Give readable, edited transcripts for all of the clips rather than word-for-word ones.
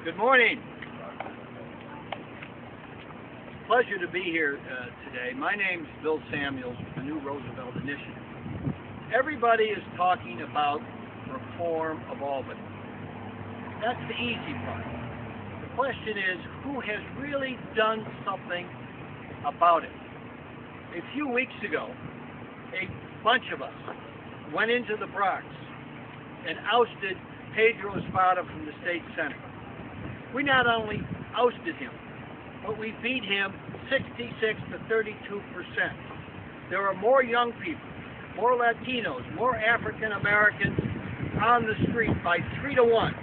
Good morning. Pleasure to be here today. My name is Bill Samuels with the New Roosevelt Initiative. Everybody is talking about reform of Albany. That's the easy part. The question is, who has really done something about it? A few weeks ago, a bunch of us went into the Bronx and ousted Pedro Espada from the state senate. We not only ousted him, but we beat him 66 to 32%. There are more young people, more Latinos, more African Americans on the street by 3 to 1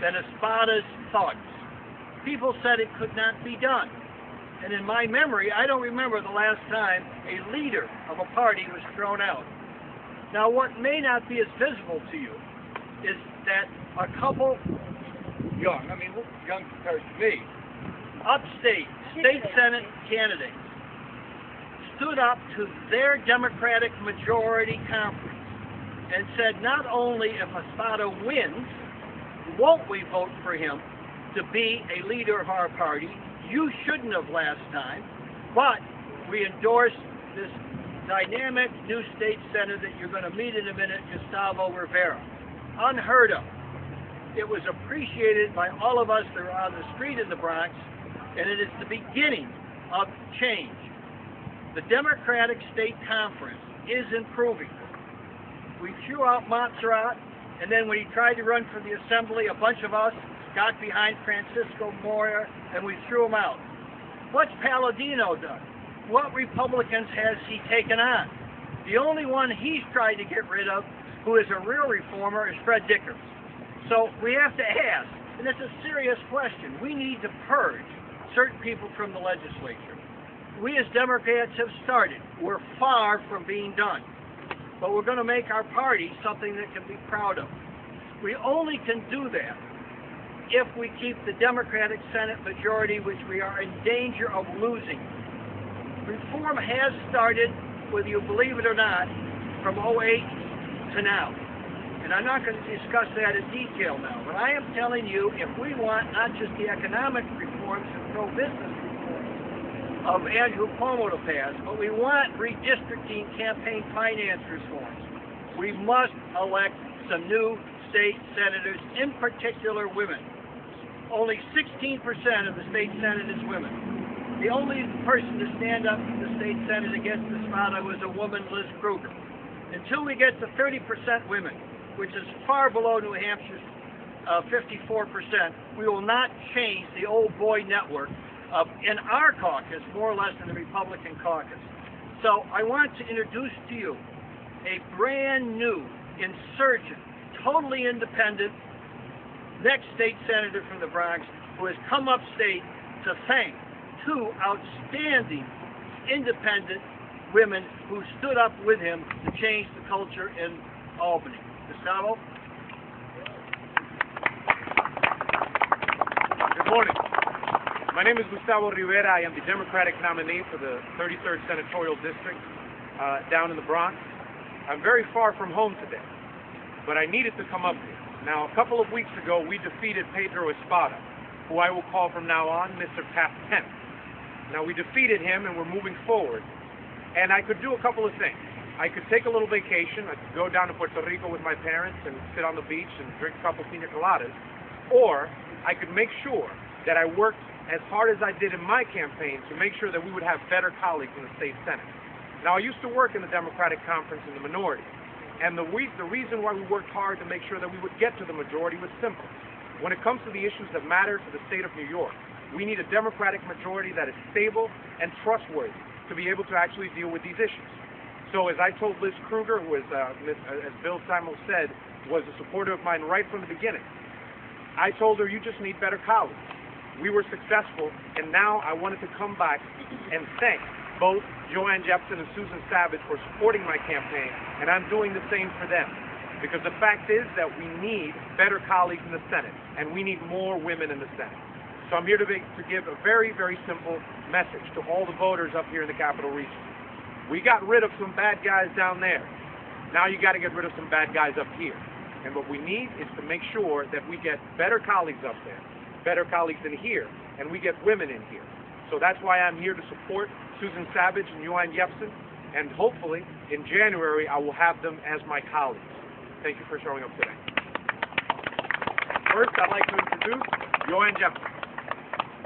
than Espada's thugs. People said it could not be done. And in my memory, I don't remember the last time a leader of a party was thrown out. Now, what may not be as visible to you is that a couple young compared to me, upstate state senate candidates stood up to their Democratic majority conference and said, not only if Espada wins, won't we vote for him to be a leader of our party, you shouldn't have last time, but we endorse this dynamic new state senator that you're going to meet in a minute, Gustavo Rivera. Unheard of. It was appreciated by all of us that are on the street in the Bronx, and it is the beginning of change. The Democratic State Conference is improving. We threw out Montserrat, and then when he tried to run for the Assembly, a bunch of us got behind Francisco Moya, and we threw him out. What's Palladino done? What Republicans has he taken on? The only one he's tried to get rid of, who is a real reformer, is Fred Dickers. So we have to ask, and it's a serious question, we need to purge certain people from the legislature. We as Democrats have started. We're far from being done. But we're going to make our party something that can be proud of. We only can do that if we keep the Democratic Senate majority, which we are in danger of losing. Reform has started, whether you believe it or not, from 2008 to now. And I'm not going to discuss that in detail now, but I am telling you, if we want not just the economic reforms and pro-business reforms of Andrew Cuomo to pass, but we want redistricting campaign finance reforms, we must elect some new state senators, in particular women. Only 16% of the state senate is women. The only person to stand up in the state senate against Espada was a woman, Liz Kruger. Until we get to 30% women, which is far below New Hampshire's 54%, we will not change the old boy network in our caucus, more or less in the Republican caucus. So I want to introduce to you a brand new, insurgent, totally independent, next state senator from the Bronx who has come upstate to thank two outstanding independent women who stood up with him to change the culture in Albany. Gustavo? Good morning. My name is Gustavo Rivera. I am the Democratic nominee for the 33rd Senatorial District down in the Bronx. I'm very far from home today, but I needed to come up here. Now, a couple of weeks ago, we defeated Pedro Espada, who I will call from now on Mr. Past Tense. Now, we defeated him, and we're moving forward. And I could do a couple of things. I could take a little vacation. I could go down to Puerto Rico with my parents and sit on the beach and drink a couple pina coladas. Or I could make sure that I worked as hard as I did in my campaign to make sure that we would have better colleagues in the state senate. Now, I used to work in the Democratic Conference in the minority. And the reason why we worked hard to make sure that we would get to the majority was simple. When it comes to the issues that matter to the state of New York, we need a Democratic majority that is stable and trustworthy to be able to actually deal with these issues. So as I told Liz Kruger, who is, as Bill Samuels said, was a supporter of mine right from the beginning, I told her, you just need better colleagues. We were successful, and now I wanted to come back and thank both Joanne Yepsen and Susan Savage for supporting my campaign, and I'm doing the same for them. Because the fact is that we need better colleagues in the Senate, and we need more women in the Senate. So I'm here to give a very, very simple message to all the voters up here in the Capital Region. We got rid of some bad guys down there. Now you got to get rid of some bad guys up here. And what we need is to make sure that we get better colleagues up there. better colleagues in here, and we get women in here. So that's why I'm here to support Susan Savage and Joanne Yepsen, and hopefully in January I will have them as my colleagues. Thank you for showing up today. First, I'd like to introduce Joanne Yepsen.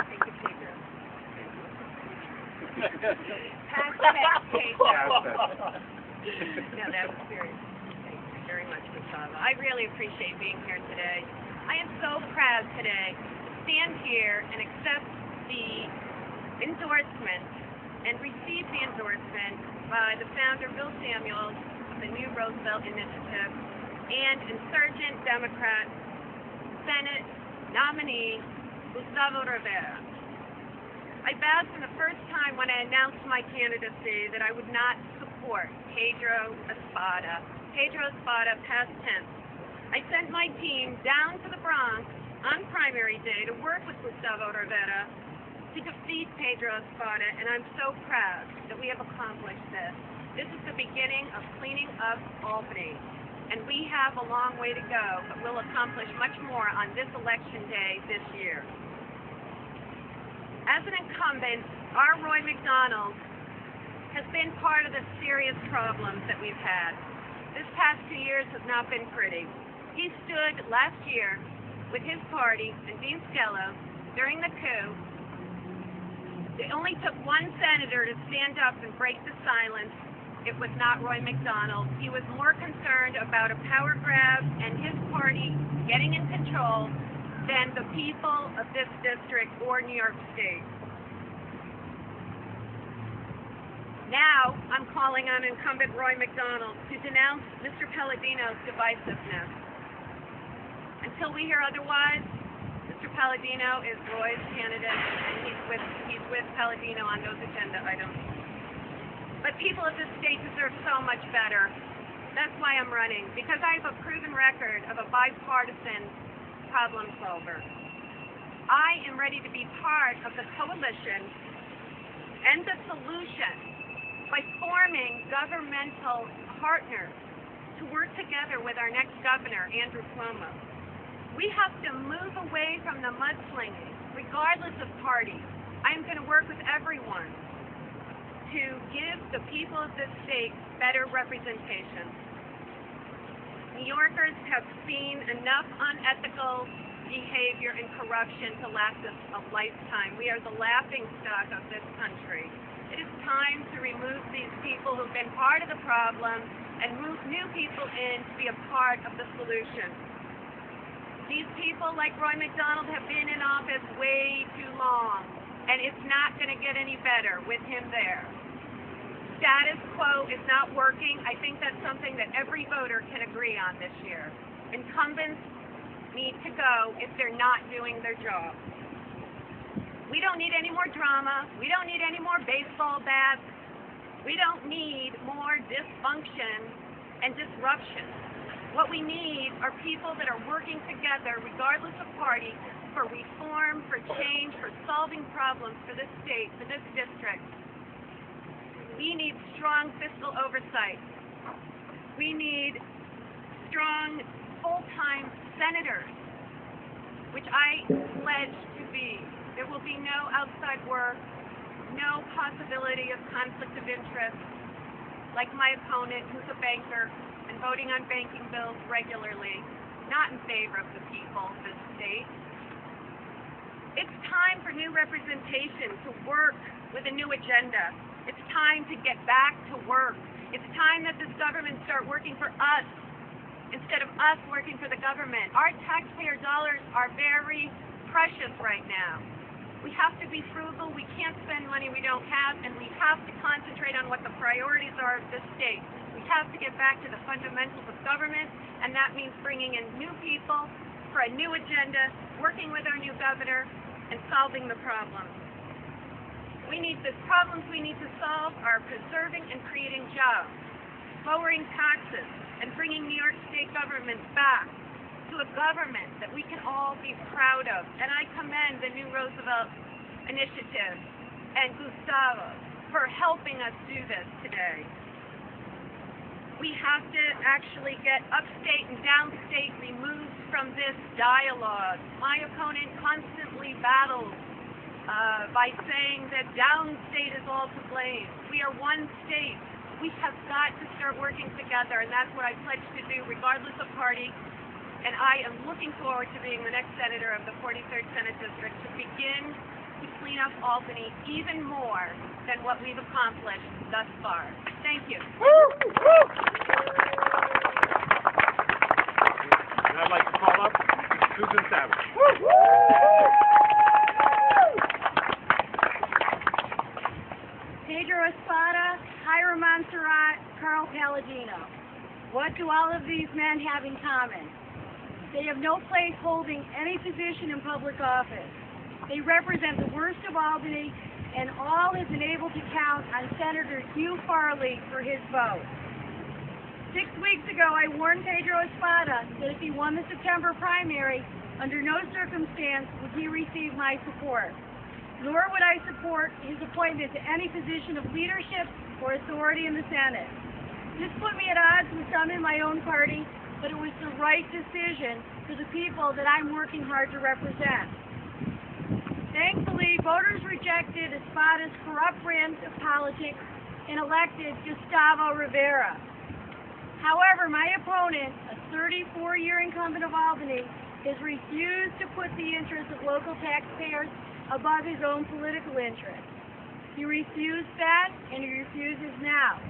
Thank you, Pedro. Pass that, Pedro. No, that was serious. Thank you very much, Gustavo. I really appreciate being here today. I am so proud today to stand here and accept the endorsement and receive the endorsement by the founder, Bill Samuels, of the New Roosevelt Initiative, and insurgent Democrat Senate nominee, Gustavo Rivera. I vowed from the first time when I announced my candidacy that I would not support Pedro Espada. Pedro Espada, past tense. I sent my team down to the Bronx on primary day to work with Gustavo Rivera to defeat Pedro Espada, and I'm so proud that we have accomplished this. This is the beginning of cleaning up Albany, and we have a long way to go, but we'll accomplish much more on this election day this year. As an incumbent, our Roy McDonald has been part of the serious problems that we've had. This past 2 years has not been pretty. He stood last year with his party and Dean Skello during the coup. It only took one senator to stand up and break the silence. It was not Roy McDonald. He was more concerned about a power grab and his party getting in control than the people of this district or New York State. Now, I'm calling on incumbent Roy McDonald to denounce Mr. Palladino's divisiveness. Until we hear otherwise, Mr. Palladino is Roy's candidate, and he's with Palladino on those agenda items. But people of this state deserve so much better. That's why I'm running, because I have a proven record of a bipartisan problem solver. I am ready to be part of the coalition and the solution by forming governmental partners to work together with our next governor, Andrew Cuomo. We have to move away from the mudslinging, regardless of party. I am going to work with everyone to give the people of this state better representation. New Yorkers have seen enough unethical behavior and corruption to last us a lifetime. We are the laughingstock of this country. It is time to remove these people who've been part of the problem and move new people in to be a part of the solution. These people, like Roy McDonald, have been in office way too long, and it's not going to get any better with him there. Status quo is not working. I think that's something that every voter can agree on this year. Incumbents need to go if they're not doing their job. We don't need any more drama. We don't need any more baseball bats. We don't need more dysfunction and disruption. What we need are people that are working together, regardless of party, for reform, for change, for solving problems for this state, for this district. We need strong fiscal oversight. We need strong full-time senators, which I pledge to be. There will be no outside work, no possibility of conflict of interest, like my opponent, who's a banker, and voting on banking bills regularly, not in favor of the people of this state. It's time for new representation to work with a new agenda. It's time to get back to work. It's time that this government start working for us instead of us working for the government. Our taxpayer dollars are very precious right now. We have to be frugal. We can't spend money we don't have, and we have to concentrate on what the priorities are of this state. We have to get back to the fundamentals of government, and that means bringing in new people for a new agenda, working with our new governor, and solving the problems. The problems we need to solve are preserving and creating jobs, lowering taxes, and bringing New York State government back to a government that we can all be proud of. And I commend the New Roosevelt Initiative and Gustavo for helping us do this today. We have to actually get upstate and downstate removed from this dialogue. My opponent constantly battles by saying that downstate is all to blame. We are one state. We have got to start working together, and that's what I pledge to do regardless of party. And I am looking forward to being the next senator of the 43rd Senate District to begin to clean up Albany even more than what we've accomplished thus far. Thank you. And I'd like to call up Susan Savage. Pedro Espada, Hiram Montserrat, Carl Palladino. What do all of these men have in common? They have no place holding any position in public office. They represent the worst of Albany, and all have been able to count on Senator Hugh Farley for his vote. 6 weeks ago, I warned Pedro Espada that if he won the September primary, under no circumstance would he receive my support. Nor would I support his appointment to any position of leadership or authority in the Senate. This put me at odds with some in my own party, but it was the right decision for the people that I'm working hard to represent. Thankfully, voters rejected Espada's corrupt brand of politics and elected Gustavo Rivera. However, my opponent, a 34-year incumbent of Albany, has refused to put the interests of local taxpayers above his own political interests. He refused then, and he refuses now.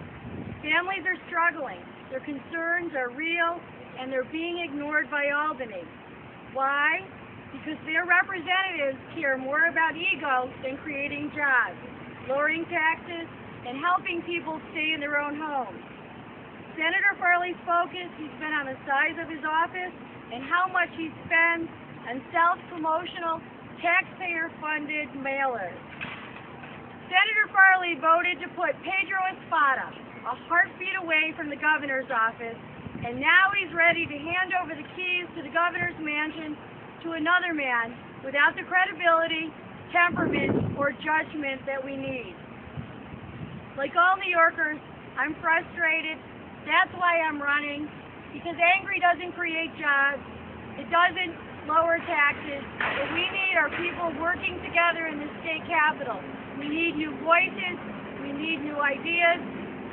Families are struggling. Their concerns are real, and they're being ignored by Albany. Why? Because their representatives care more about ego than creating jobs, lowering taxes, and helping people stay in their own homes. Senator Farley's focus has been on the size of his office and how much he spends on self-promotional, taxpayer-funded mailers. Senator Farley voted to put Pedro Espada a heartbeat away from the governor's office, and now he's ready to hand over the keys to the governor's mansion to another man without the credibility, temperament, or judgment that we need. Like all New Yorkers, I'm frustrated. That's why I'm running, because angry doesn't create jobs. It doesn't lower taxes. What we need are people working together in the state capitol. We need new voices. We need new ideas.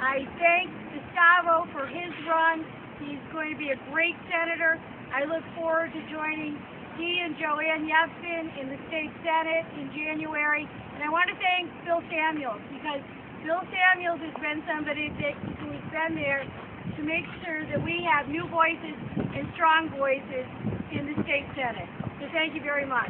I thank Gustavo for his run. He's going to be a great senator. I look forward to joining he and Joanne Yepsen in the state Senate in January. And I want to thank Bill Samuels, because Bill Samuels has been somebody who has been there to make sure that we have new voices and strong voices in the state Senate. So thank you very much.